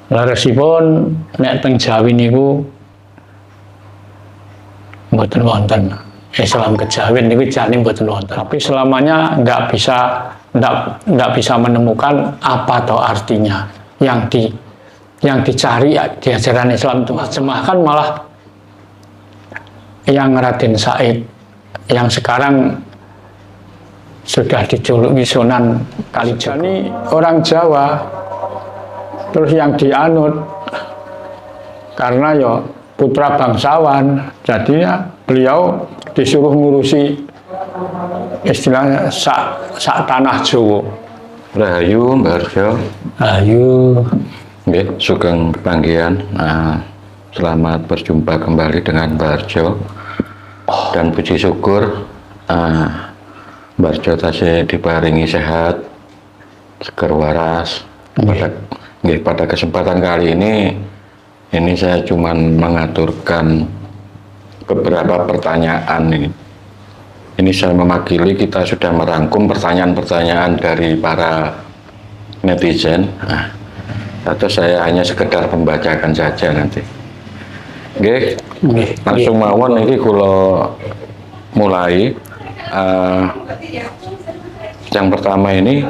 Leresipun nek teng Jawi niku mboten wonten. Islam kejawen niku jane mboten wonten. Tapi selamanya nggak bisa menemukan apa toh artinya yang dicari di ajaran Islam itu. Terjemahkan malah yang Raden Said yang sekarang sudah dijuluki Sunan Kalijaga. Ini orang Jawa, terus yang dianut karena ya putra bangsawan, jadinya beliau disuruh ngurusi istilahnya sak tanah Jawa. Rahayu Mbak Harjo. Rahayu. Nggih, sugeng panggihan. Selamat berjumpa kembali dengan Mbak Harjo. Dan puji syukur Mbak Harjo tasih diparingi sehat, seger waras. Pada kesempatan kali ini saya cuma mengaturkan beberapa pertanyaan ini. Ini saya mewakili, kita sudah merangkum pertanyaan-pertanyaan dari para netizen. Atau saya hanya sekedar membacakan saja nanti. Oke, langsung mawon ini kalau mulai. Yang pertama ini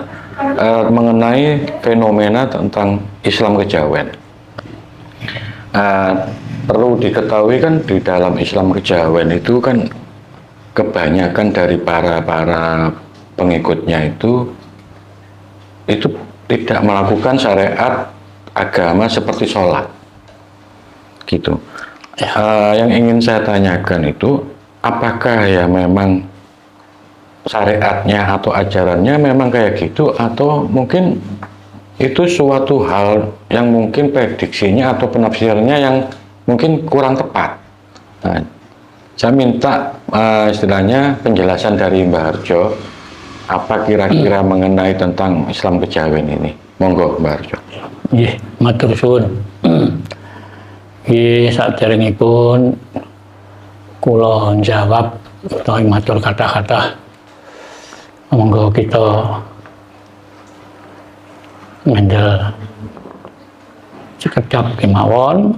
mengenai fenomena tentang Islam kejawen. Perlu diketahui kan di dalam Islam kejawen itu kan kebanyakan dari para pengikutnya itu tidak melakukan syariat agama seperti sholat gitu. Yang ingin saya tanyakan itu apakah ya memang syariatnya atau ajarannya memang kayak gitu, atau mungkin itu suatu hal yang mungkin prediksinya atau penafsirannya yang mungkin kurang tepat. Saya minta istilahnya penjelasan dari Mbak Harjo, apa kira-kira mengenai tentang Islam kejawen ini. Monggo Mbak Harjo. Nggih, matur suwun. Nggih, saderengipun kula jawab utawi matur kata-kata, monggo kita ngendel sekedap kemawon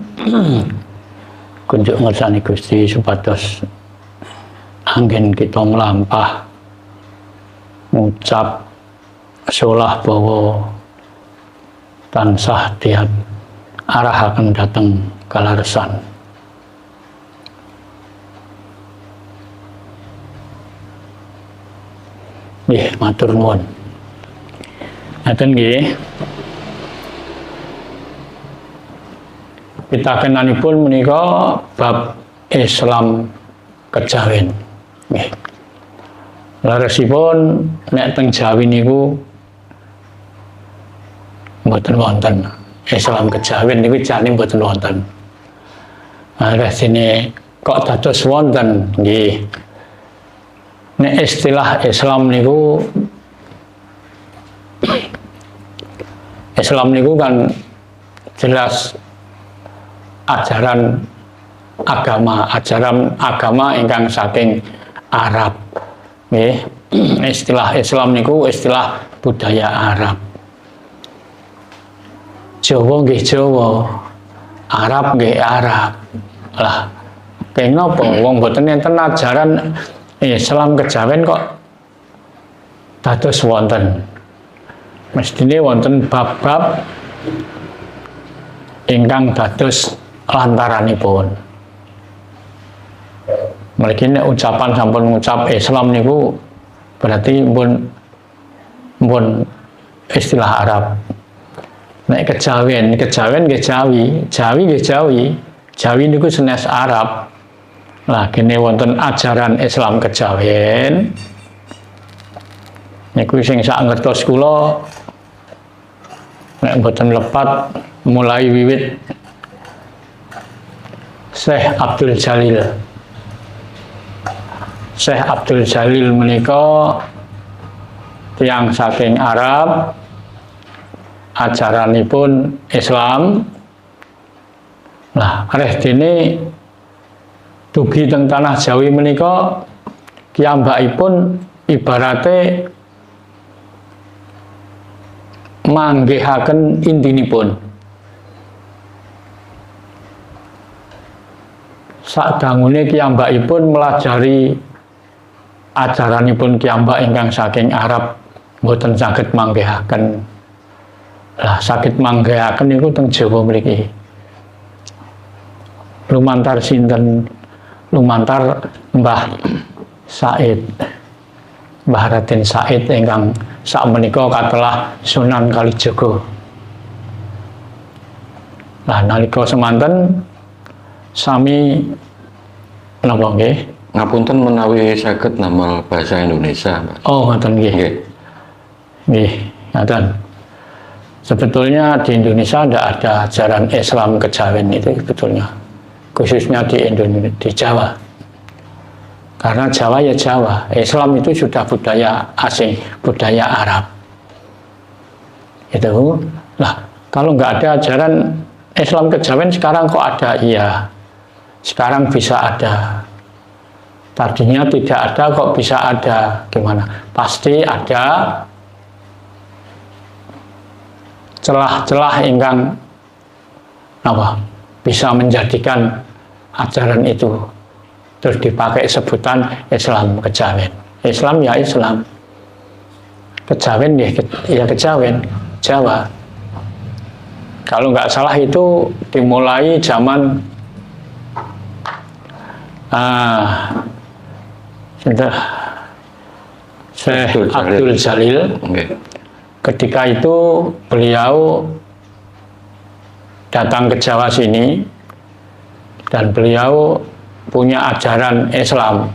kunjuk ngersani Gusti supados anggen kita melampah ngucap solah bawa tansah diat arahaken dateng kalaresan. Nggih, matur nuwun. Ngaten nggih. Pitakenanipun menika bab Islam kejawen. Nggih. Leresipun nek teng Jawi niku mboten wonten. Islam kejawen niku jane mboten wonten. Resine kok dados wonten nggih. Nek istilah Islam niku kan jelas ajaran agama ingkang saking Arab. Nggih, istilah Islam niku istilah budaya Arab. Jawa nggih Jawa, Arab nggih Arab. Lah, kenapa wong boten enten ajaran Islam kejawen kok dados wonten? Mestine wonten bab-bab ingkang dados lantaranipun. Mriki nek ucapan sampun ngucap Islam niku berarti mbon istilah Arab. Nek kejawen nggih Jawi, Jawi nggih Jawi. Jawi niku sanes Arab. Lah kene wonten ajaran Islam kejawen. Niku sing sak ngertos kula nek mboten lepat mulai wiwit Syekh Abdul Jalil. Syekh Abdul Jalil menika tiyang saking Arab, ajaranipun Islam. Lah areh dene dugi teng tanah Jawi menika kiyambakipun ibarate manggihaken intinipun. Sadangune piyambakipun melajari ajaranipun piyambak ingkang saking Arab mboten saged manggihaken. Lah saged manggihaken niku teng Jawa mriki. Lumantar sinten? Lumantar Mbah Said. Mbah Raden Said ingkang sakmenika katelah Sunan Kalijaga. Lah nalika semanten sami napa nggih? Ngapunten menawi saged namel bahasa Indonesia, Pak. Oh, ngoten nggih. Nggih. Nggih, ngoten. Sebetulnya di Indonesia tidak ada ajaran Islam kejawen itu sebetulnya. Khususnya di Indonesia, di Jawa. Karena Jawa ya Jawa. Islam itu sudah budaya asing, budaya Arab. Itu. Lah, kalau nggak ada ajaran Islam kejawen sekarang kok ada? Iya. Sekarang bisa ada. Tadinya tidak ada kok bisa ada. Gimana? Pasti ada celah-celah ingkang apa? Bisa menjadikan ajaran itu terus dipakai sebutan Islam kejawen. Islam ya Islam. Kejawen ya kejawen. Jawa. Kalau nggak salah itu dimulai zaman Syekh Abdul Jalil. Ketika itu beliau datang ke Jawa sini dan beliau punya ajaran Islam.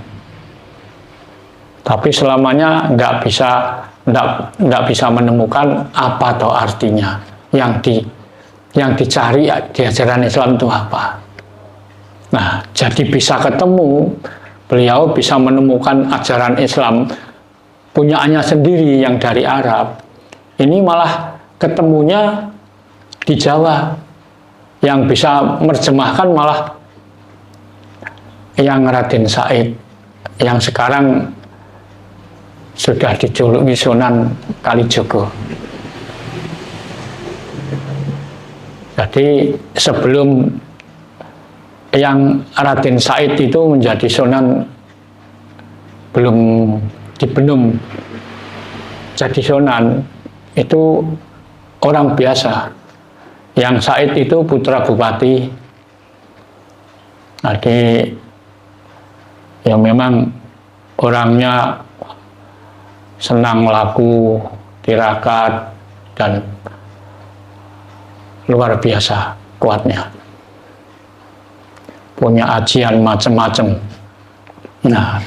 Tapi selamanya nggak bisa menemukan apa atau artinya yang dicari di ajaran Islam itu apa. Nah, jadi bisa ketemu, beliau bisa menemukan ajaran Islam punyaannya sendiri yang dari Arab. Ini malah ketemunya di Jawa, yang bisa menerjemahkan malah yang Raden Said, yang sekarang sudah dijuluki Sunan Kalijaga. Jadi sebelum yang Raden Said itu menjadi Sunan, belum jadi Sunan, itu orang biasa. Yang Said itu putra bupati. Jadi yang memang orangnya senang laku, tirakat, dan luar biasa kuatnya. Punya ajian macam-macam. Nah,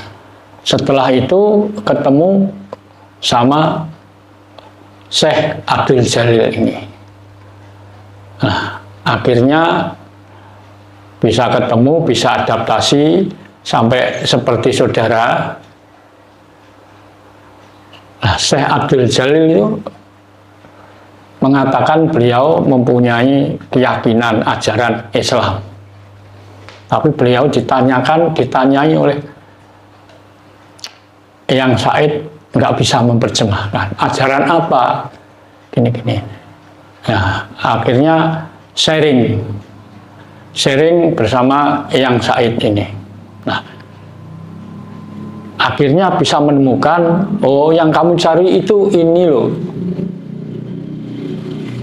setelah itu ketemu sama Syekh Abdul Jalil ini. Nah, akhirnya bisa ketemu, bisa adaptasi sampai seperti saudara. Nah, Syekh Abdul Jalil itu mengatakan beliau mempunyai keyakinan ajaran Islam. Tapi beliau ditanyai oleh yang Said nggak bisa menerjemahkan. Ajaran apa? Gini-gini. Nah, akhirnya sharing bersama yang Said ini. Nah, akhirnya bisa menemukan, oh yang kamu cari itu ini loh,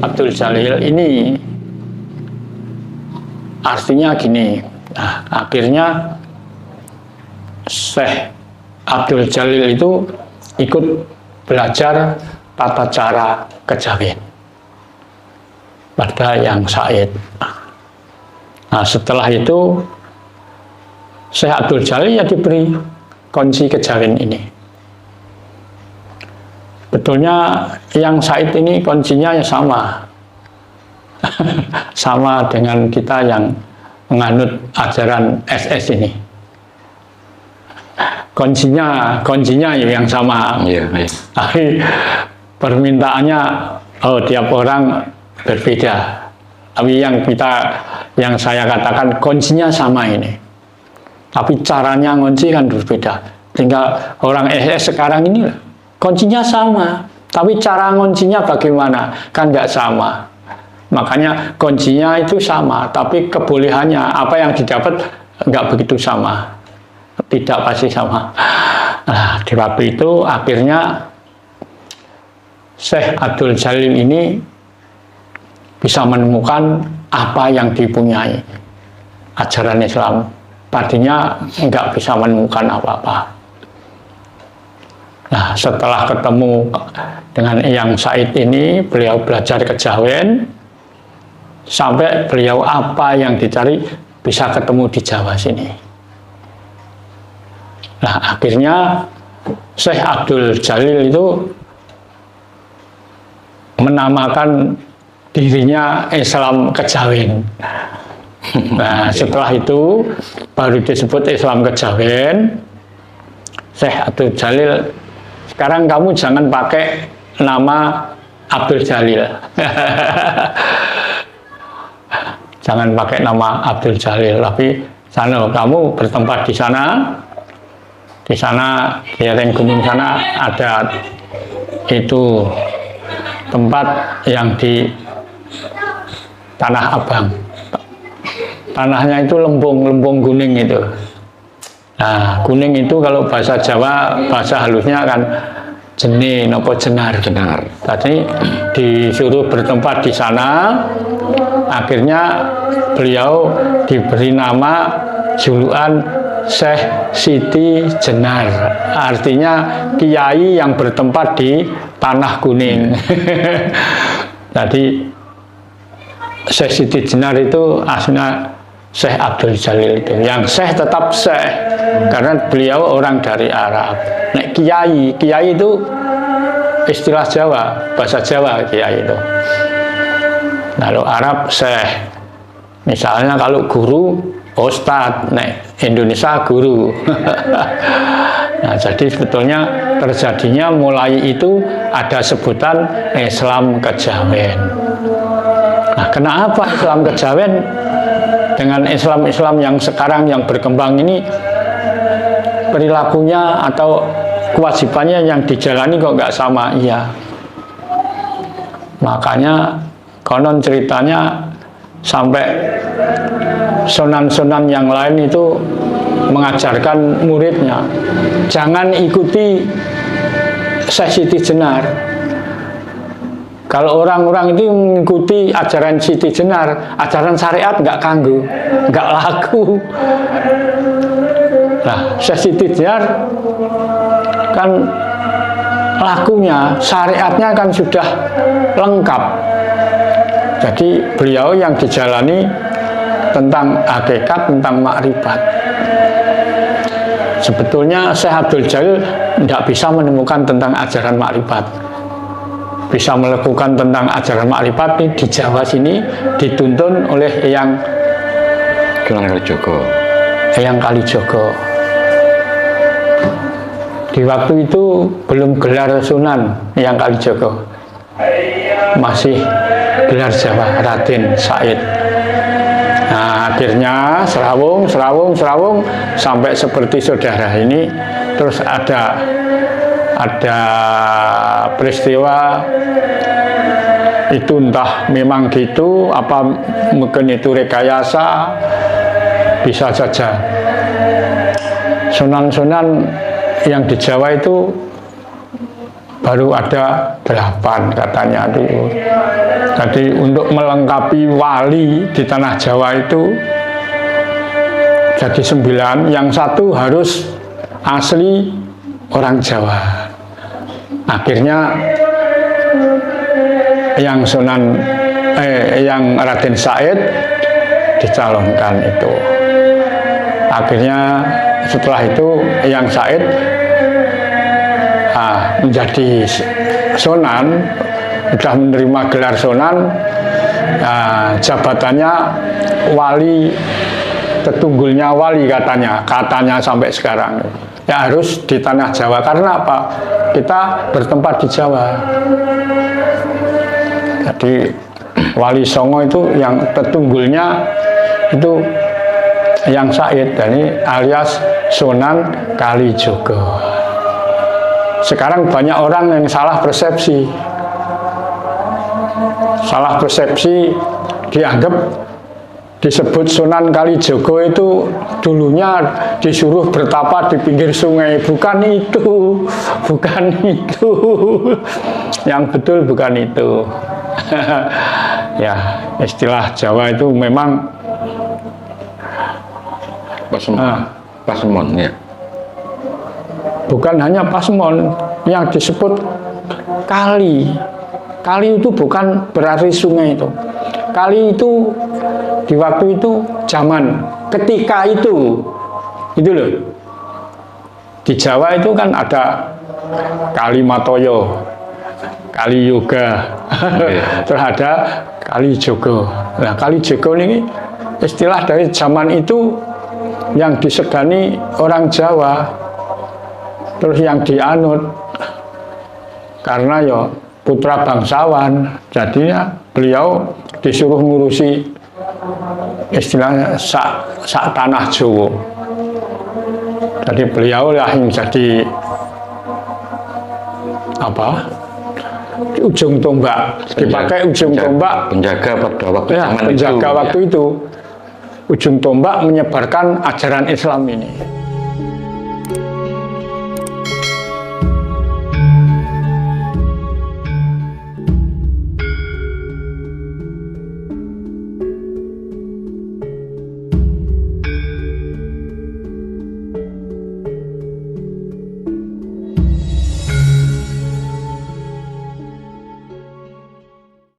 Abdul Jalil ini. Artinya gini. Nah, akhirnya Syekh Abdul Jalil itu ikut belajar tata cara kejawen pada yang Said. Nah, setelah itu Syekh Abdul Jalil ya diberi kunci kejawen ini. Betulnya yang Said ini kuncinya ya sama. Sama dengan kita yang menganut ajaran SS ini. Kuncinya yang sama. Iya. Tapi permintaannya tiap orang berbeda. Tapi yang saya katakan kuncinya sama ini. Tapi caranya ngunci kan berbeda. Tinggal orang SS sekarang ini kuncinya sama. Tapi cara nguncinya bagaimana? Kan nggak sama. Makanya kuncinya itu sama, tapi kebolehannya apa yang didapat nggak begitu sama, tidak pasti sama. Nah, di waktu itu akhirnya Syekh Abdul Jalil ini bisa menemukan apa yang dipunyai ajaran Islam. Tadinya nggak bisa menemukan apa-apa. Nah, setelah ketemu dengan Eyang Said ini, beliau belajar kejawen sampai beliau apa yang dicari bisa ketemu di Jawa sini. Nah, akhirnya Syekh Abdul Jalil itu menamakan dirinya Islam Kejawen. Nah, setelah itu baru disebut Islam Kejawen. Syekh Abdul Jalil, sekarang kamu jangan pakai nama Abdul Jalil. Jangan pakai nama Abdul Jalil, tapi sana kamu bertempat di sana. Di sana di lereng gunung sana ada itu tempat yang di Tanah Abang. Tanahnya itu lempung kuning itu. Nah, kuning itu kalau bahasa Jawa, bahasa halusnya kan jene nopo jenar. Jenar. Tadi disuruh bertempat di sana, akhirnya beliau diberi nama julukan Syekh Siti Jenar, artinya kiai yang bertempat di tanah kuning. Jadi Syekh Siti Jenar itu aslinya Syekh Abdul Jalil itu. Yang Syekh tetap Syekh karena beliau orang dari Arab. Nek kiai itu istilah Jawa, bahasa Jawa kiai itu. Lalu Arab Syekh. Misalnya kalau guru Ustadz, nek Indonesia guru. Nah, jadi sebetulnya terjadinya mulai itu ada sebutan Islam Kejawen. Nah, kenapa Islam Kejawen dengan Islam yang sekarang yang berkembang ini perilakunya atau kewajibannya yang dijalani kok nggak sama? Iya. Makanya konon ceritanya sampai sunan-sunan yang lain itu mengajarkan muridnya jangan ikuti Syekh Siti Jenar. Kalau orang-orang itu mengikuti ajaran Siti Jenar, ajaran syariat nggak kanggu, nggak laku. Nah, Syekh Siti Jenar kan lakunya, syariatnya kan sudah lengkap. Jadi beliau yang dijalani tentang hakikat, tentang makrifat. Sebetulnya Syekh Abdul Jalil tidak bisa menemukan tentang ajaran makrifat. Bisa melakukan tentang ajaran makrifat ini di Jawa sini dituntun oleh Eyang Kalijogo. Di waktu itu belum gelar Sunan Eyang Kalijogo, masih gelar Jawa Raden Said. Nah, akhirnya serawung sampai seperti saudara ini. Terus ada peristiwa itu, entah memang gitu apa mungkin itu rekayasa, bisa saja. Sunan-sunan yang di Jawa itu baru ada 8 katanya dulu. Jadi untuk melengkapi wali di tanah Jawa itu jadi 9, yang 1 harus asli orang Jawa. Akhirnya yang Raden Said dicalonkan itu. Akhirnya setelah itu yang Said menjadi Sunan, sudah menerima gelar Sunan. Jabatannya wali, tetunggulnya wali katanya sampai sekarang. Ya harus di tanah Jawa, karena apa? Kita bertempat di Jawa. Jadi Wali Songo itu yang tetunggulnya itu yang Said, ini alias Sunan Kalijogo. Sekarang banyak orang yang salah persepsi. disebut Sunan Kalijogo itu dulunya disuruh bertapa di pinggir sungai. Bukan itu, bukan itu. Yang betul bukan itu. Ya, istilah Jawa itu memang Pasemon ya. Bukan hanya Pasemon, yang disebut kali. Kali itu bukan berarti sungai itu. Kali itu di waktu itu zaman ketika itu loh. Di Jawa itu kan ada Kali Matoyo, Kali Yoga, terus ada Kali Jogo. Nah, Kali Jogo ini istilah dari zaman itu yang disegani orang Jawa, terus yang dianut karena ya putra bangsawan, jadinya beliau disuruh ngurusi istilahnya sak tanah Jawa. Jadi beliau lah yang jadi apa? Ujung tombak, dipakai ujung tombak, penjaga pada waktu ya, zaman penjaga itu, waktu ya. itu, ujung tombak menyebarkan ajaran Islam ini.